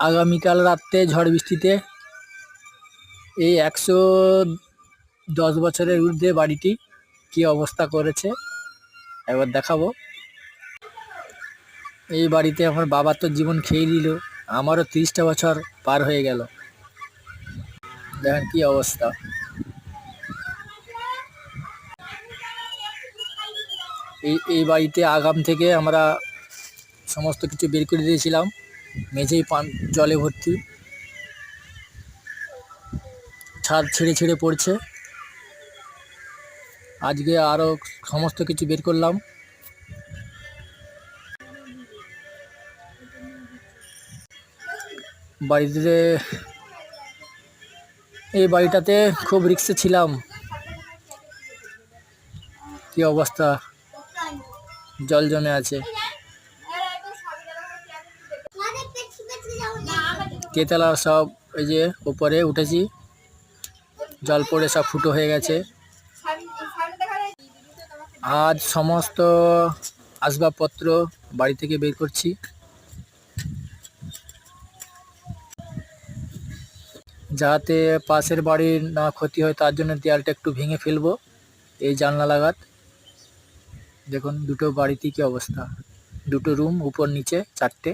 আগামীকাল রাত্রে ঝড় বৃষ্টিতে এই 110 বছরের ঊর্ধ্বে বাড়িটি কি অবস্থা করেছে একবার দেখাবো। এই বাড়িতে আমার বাবা তো জীবন খেয়ে নিল, আমারও 30টা বছর পার হয়ে গেল। দেখেন কি অবস্থা। এই বাড়িতে আগাম থেকে আমরা সমস্ত কিছু বের করে দিয়েছিলাম, মেঝেই জলে ভর্তি, ছাদ ছেড়ে ছেড়ে পড়ছে। আজকে আরও সমস্ত কিছু বের করলাম। বাড়িতে এই বাড়িটাতে খুব রিস্কে ছিলাম। কি অবস্থা, জল জমে আছে। তেতলার সব এই যে উপরে উঠেছি, জল পড়ে সব ফুটো হয়ে গেছে। আজ সমস্ত আসবাবপত্র বাড়ি থেকে বের করছি, যাতে পাশের বাড়ির না ক্ষতি হয়, তার জন্য দেয়ালটা একটু ভেঙে ফেলবো। এই জানলা লাগাত দেখুন দুটো বাড়িতে কি অবস্থা, দুটো রুম উপর নিচে 4টে।